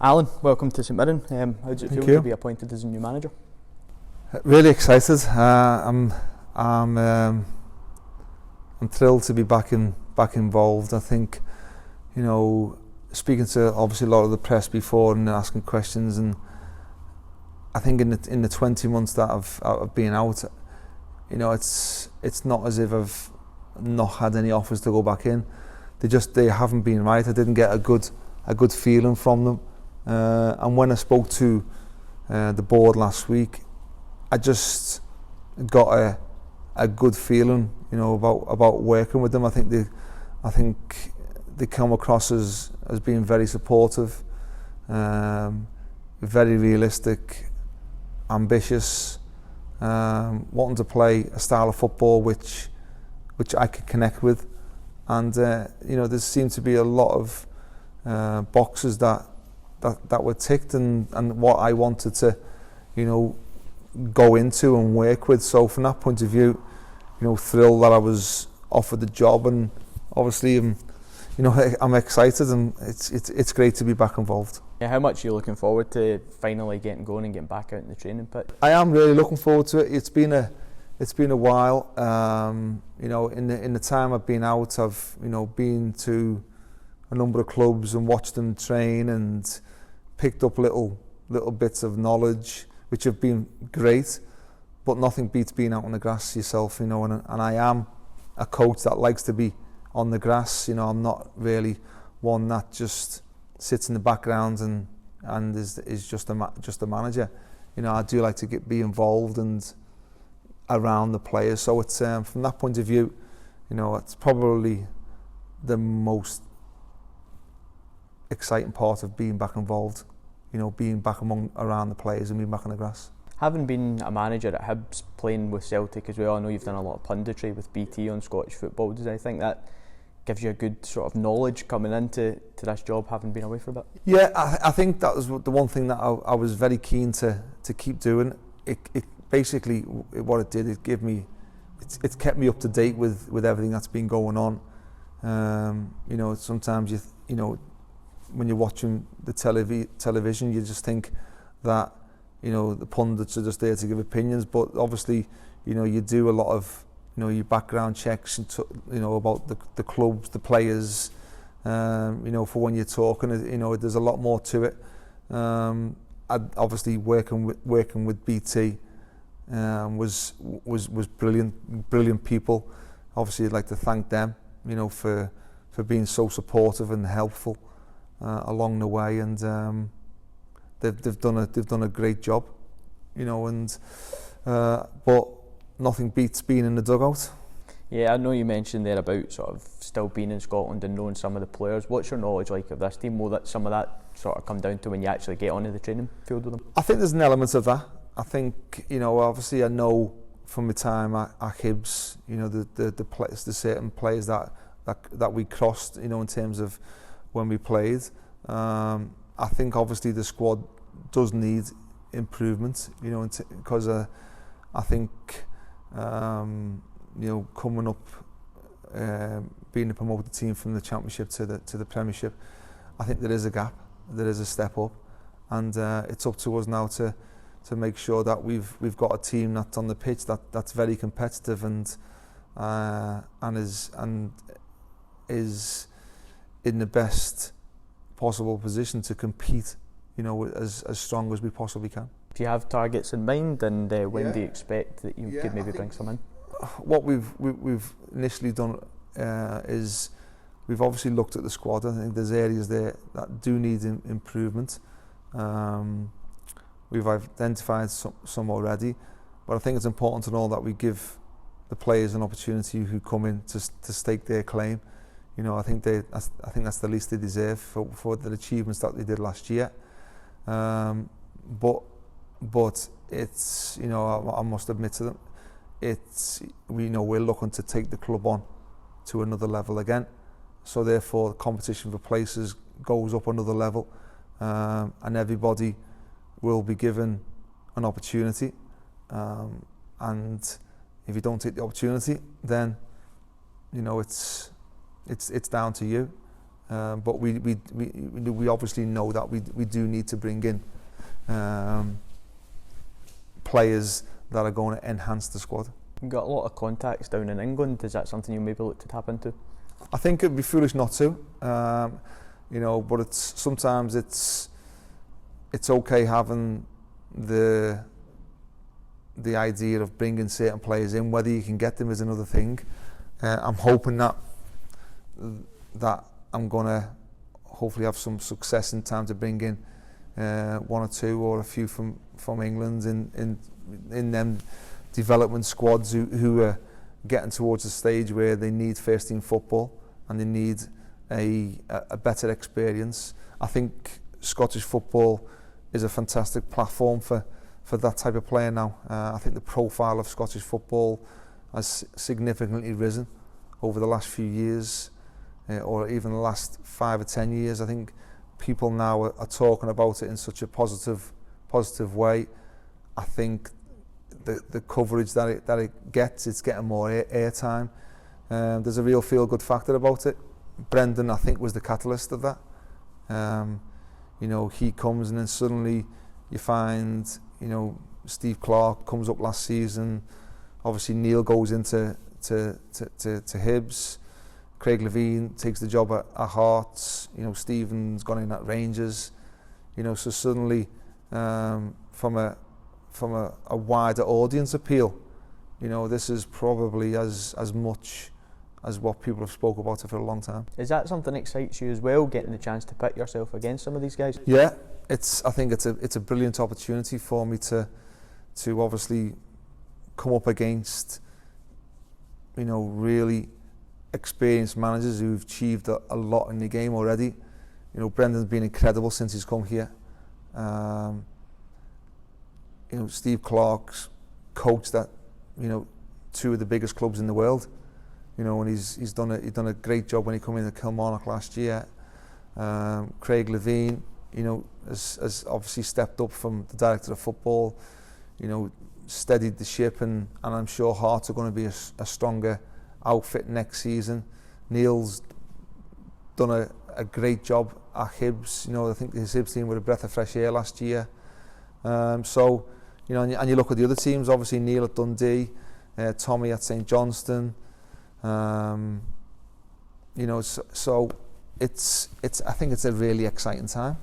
Alan, welcome to St Mirren. How does it feel to be appointed as a new manager? Really excited. I'm thrilled to be back involved. I think, speaking to obviously a lot of the press before and asking questions, and I think in the 20 months that I've been out, it's not as if I've not had any offers to go back in. They haven't been right. I didn't get a good feeling from them. And when I spoke to the board last week, I just got a good feeling, about working with them. I think they come across as being very supportive, very realistic, ambitious, wanting to play a style of football which I could connect with, and there seemed to be a lot of boxes that were ticked, and what I wanted to go into and work with. So from that point of view, thrilled that I was offered the job, and obviously I'm excited, and it's great to be back involved. Yeah, how much are you looking forward to finally getting going and getting back out in the training pit? I am really looking forward to it. It's been a while. In the time I've been out, I've been to a number of clubs and watched them train and picked up little bits of knowledge which have been great, but nothing beats being out on the grass yourself, and I am a coach that likes to be on the grass. I'm not really one that just sits in the background and is just a manager. I do like to be involved and around the players. So it's from that point of view, it's probably the most exciting part of being back involved. Being back around the players and being back on the grass. Having been a manager at Hibs, playing with Celtic as well, I know you've done a lot of punditry with BT on Scottish football. Does I think that gives you a good sort of knowledge coming into this job, having been away for a bit? Yeah, I think that was the one thing that I was very keen to keep doing. It basically, what it did, it kept me up to date with everything that's been going on. Sometimes when you're watching the television, you just think that the pundits are just there to give opinions, but obviously you do a lot of your background checks and about the clubs, the players, for when you're talking, there's a lot more to it. Obviously working with BT was brilliant people. Obviously I'd like to thank them for being so supportive and helpful along the way, and they've done a great job, but nothing beats being in the dugout. Yeah, I know you mentioned there about sort of still being in Scotland and knowing some of the players. What's your knowledge like of this team? Will that some of that sort of come down to when you actually get onto the training field with them? I think there's an element of that. I think obviously I know from my time at Hibs, the certain players that we crossed, in terms of when we played. I think obviously the squad does need improvement, because I think coming up, being a promoted team from the Championship to the Premiership, I think there is a gap, there is a step up, and it's up to us now to make sure that we've got a team that's on the pitch that's very competitive and is in the best possible position to compete, as strong as we possibly can. Do you have targets in mind, and when do you expect that you could maybe bring some in? What we've initially done is we've obviously looked at the squad. I think there's areas there that do need improvement. We've identified some already, but I think it's important to know that we give the players an opportunity who come in to stake their claim. I think that's the least they deserve for the achievements that they did last year. But it's I must admit to them, we're looking to take the club on to another level again. So therefore, the competition for places goes up another level, and everybody will be given an opportunity. And if you don't take the opportunity, then it's down to you. but we obviously know that we do need to bring in players that are going to enhance the squad. You've got a lot of contacts down in England. Is that something you maybe look to tap into? I think it'd be foolish not to, but sometimes it's okay having the idea of bringing certain players in. Whether you can get them is another thing. I'm hoping that I'm going to hopefully have some success in time to bring in one or two or a few from England in them development squads who are getting towards the stage where they need first team football and they need a better experience. I think Scottish football is a fantastic platform for that type of player now. I think the profile of Scottish football has significantly risen over the last few years, or even the last 5 or 10 years. I think people now are talking about it in such a positive way. I think the coverage that it gets, it's getting more airtime. There's a real feel-good factor about it. Brendan, I think, was the catalyst of that. He comes and then suddenly you find, Steve Clarke comes up last season. Obviously Neil goes into to Hibs. Craig Levein takes the job at Hearts. Stephen's gone in at Rangers. So suddenly, from a wider audience appeal, this is probably as much as what people have spoke about it for a long time. Is that something that excites you as well, getting the chance to pit yourself against some of these guys? Yeah, I think it's a brilliant opportunity for me to obviously come up against really experienced managers who've achieved a lot in the game already. Brendan's been incredible since he's come here. Steve Clarke's coached at two of the biggest clubs in the world. And he's done a great job when he came in to Kilmarnock last year. Craig Levein, has obviously stepped up from the director of football. Steadied the ship, and I'm sure Hearts are going to be a stronger outfit next season. Neil's done a great job at Hibs. I think his Hibs team were a breath of fresh air last year. And you look at the other teams. Obviously Neil at Dundee, Tommy at St Johnstone. So it's I think it's a really exciting time.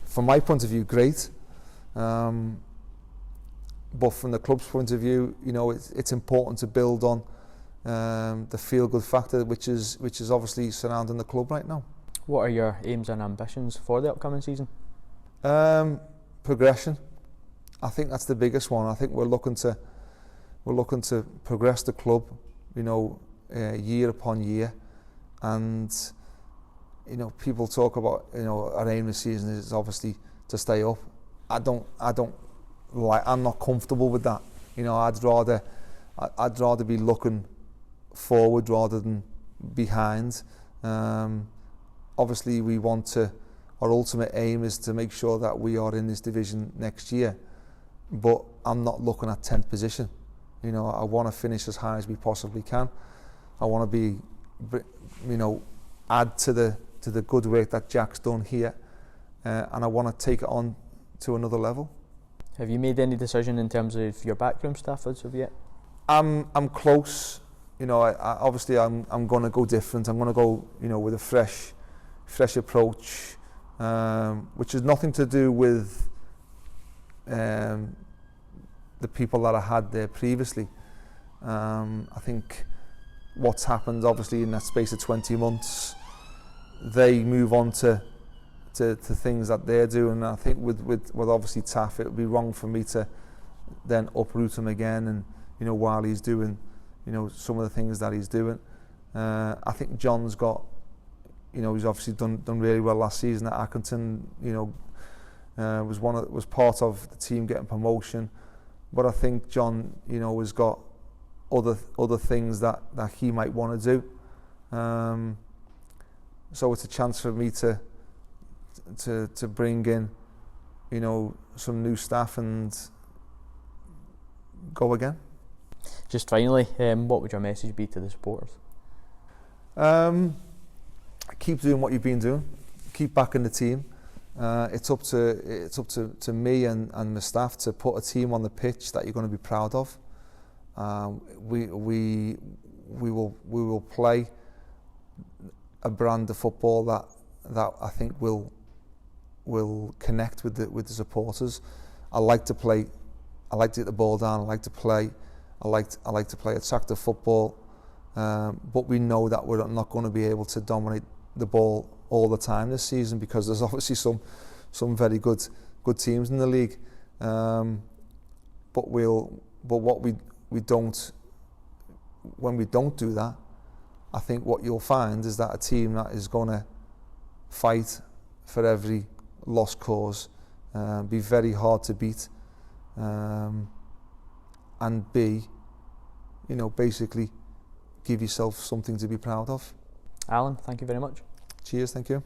From my point of view, great. But from the club's point of view, it's important to build on the feel-good factor, which is obviously surrounding the club right now. What are your aims and ambitions for the upcoming season? Progression. I think that's the biggest one. I think we're looking to progress the club, year upon year, and people talk about our aim this season is obviously to stay up. I'm not comfortable with that. I'd rather be looking forward rather than behind. Obviously our ultimate aim is to make sure that we are in this division next year, but I'm not looking at 10th position. I want to finish as high as we possibly can. I want to add to the good work that Jack's done here, and I want to take it on to another level. Have you made any decision in terms of your backroom staff as of yet? I'm close. Obviously I'm going to go different. I'm going to go with a fresh approach, which has nothing to do with the people that I had there previously. I think what's happened obviously in that space of 20 months, they move on to things that they're doing. I think with obviously Taff, it would be wrong for me to then uproot him again, and while he's doing some of the things that he's doing. I think John's got he's obviously done really well last season at Accrington. Was part of the team getting promotion, but I think John has got other things that he might want to do. So it's a chance for me to bring in some new staff and go again. Just finally, what would your message be to the supporters? keep doing what you've been doing, keep backing the team. It's up to me and my staff to put a team on the pitch that you're going to be proud of. We will play a brand of football that I think will connect with the supporters. I like to get the ball down. I like to play attractive football. But we know that we're not going to be able to dominate the ball all the time this season, because there's obviously some very good teams in the league. But what we don't, when we don't do that, I think what you'll find is that a team that is going to fight for every lost cause, be very hard to beat, and be, basically give yourself something to be proud of. Alan, thank you very much. Cheers, thank you.